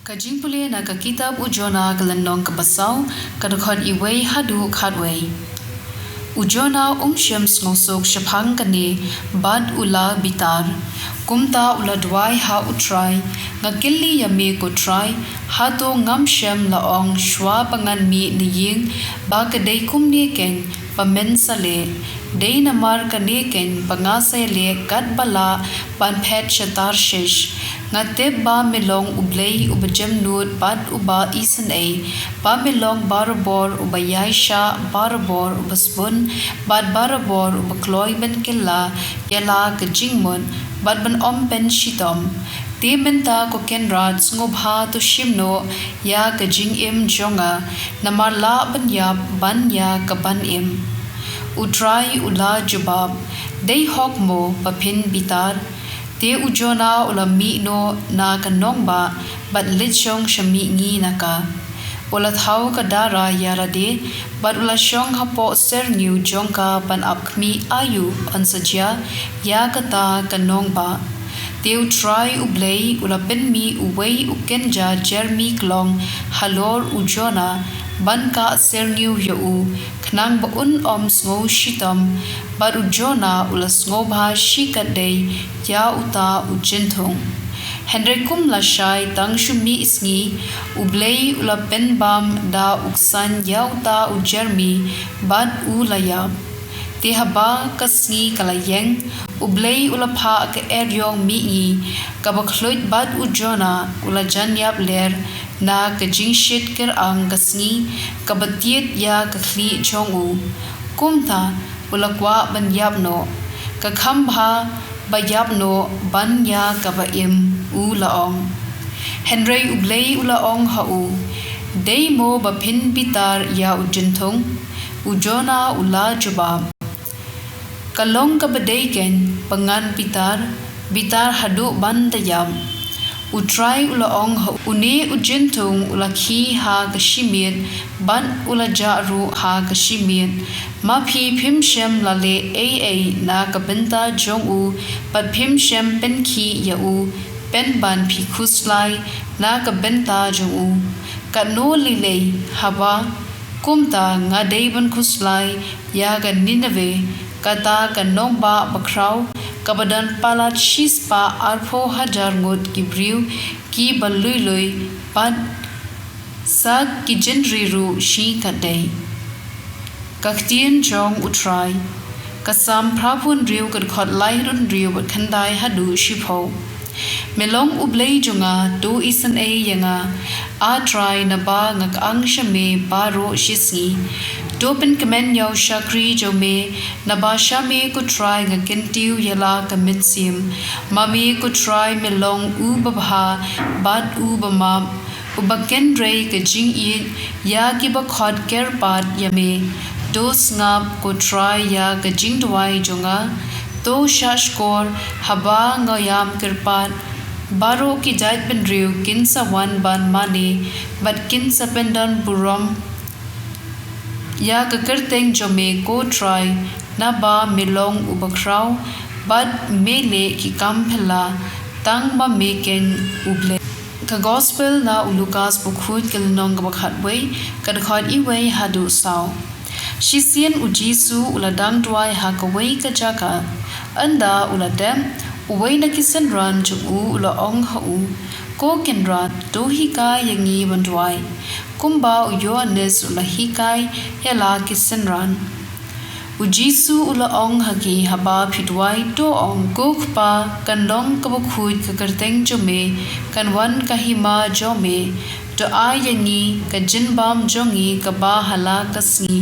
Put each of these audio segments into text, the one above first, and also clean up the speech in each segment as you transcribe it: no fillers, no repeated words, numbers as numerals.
Ka jingpule na ka kitab ujona galanong kabasau kadakot iway hadu khadway. Ujona syams ngosok syapang kane bad ula bitar. Kumta ula dwai ha utrai ngakili yame ko try hato ngam syam laong shwa pangan mi niying ba kadai kumni ken pamen sale. Day namar kane ken pangasay le kat bala pan pet shatar shish. Ngate ba melong ublei ubajam nut bad uba isan ay ba melong barabor ubayay sha barabor ubasbun bad barabor ubakloy ben killa yala kajingmon bad ban ben shitom ti benta ko kenrat ngobha to shimno ya kajing im jonga namar la ban ya kaban im utrai ula jubab day hokmo papin bitar te ujona ula mi no na kanong ba bat litchong shami ngi naka ula thau ka dara yara de bat ula shong hapo ser new jongka ban apkmi ayu ansajya ya kata kanong ba te utrai ublei ula ben mi uwei ukenja jermi klong halor ujona ban ka ser new yu knang ba sngo shitam bar ujona ula sngo bha shikadei ya uta ujinthong henrekum la shai tang shumi isngi ublei ula pen bam da uksan ya uta ujermi bad ulaya te haba kasngi kalayeng ublei ula pha ka eryong mi i kabakloit bad ujona ula janyap ler na kajingshit ker ang kasngi kabatiet ya kakhli chongu kumta ula kwa ban yapno kakhambha bayapno ban ya kabaim ulaong henry ublei ulaong hau dei mo bapin bitar ya ujinthong ujona ula jubab kalong kabadaiken pangan bitar hadu ban dayam utrai ulaong ha une ujinthong ulakhi ha kashimien ban ulajaru ha kashimien maphi phimshem lale ai na kabenta jongu pat phimshem penkhi yau pen ban phi khuslai na kabenta jongu kano lile haba kumta ngadei ban khuslai ya ga ninave kata kanong ba bakrau kabadan palat shispa arpho hajar ngot kibriu ki balui pad sa kijendri ru shi kadai ktien jong utrai kasam prapun riu kad khot lai run riu bat khandai hadu shipho melong ublei jonga do isan a yanga a try na ba ngak ang shame baro shisi dopen kamen yaw shakri jome na ba shame ko try ngakentiu yala kamitsim mami ko try melong ubabha bad ubama ubaken rei ka jing it ya ki ba khot ker pat yame dos ngap ko try ya ka jing dwai jonga to shashkor haba ngayam kirpat baro ki jait ben riu kinsa wan ban mani but kinsa pendan burom ya kakerteng jome ko try na ba milong ubakrau but mele ki kamphela tang ba meken uble ka gospel na ulukas bukhut kelnong bakhatwei kadkhot iwei hadu saw shisian ujisu uladang dwai hakawei ka jaka anda uladem uwei na kisan ran jungu ula ong hau ko kenrat do hikai yangi bandwai kumba uyoanes ula hikai yala kisan ran ujisu ula ong hagi haba phidwai do ong kokpa kandong kabukhuit kakarteng jome kanwan kahima jome do ayangi kajinbam jongi kaba hala kasngi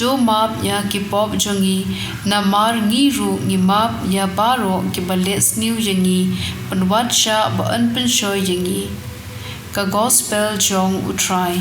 do map ya kipop jongi na mar ngi ru ngi map ya baro ki bales new yangi panwat sha ba an penshoy yangi ka gospel jong utrai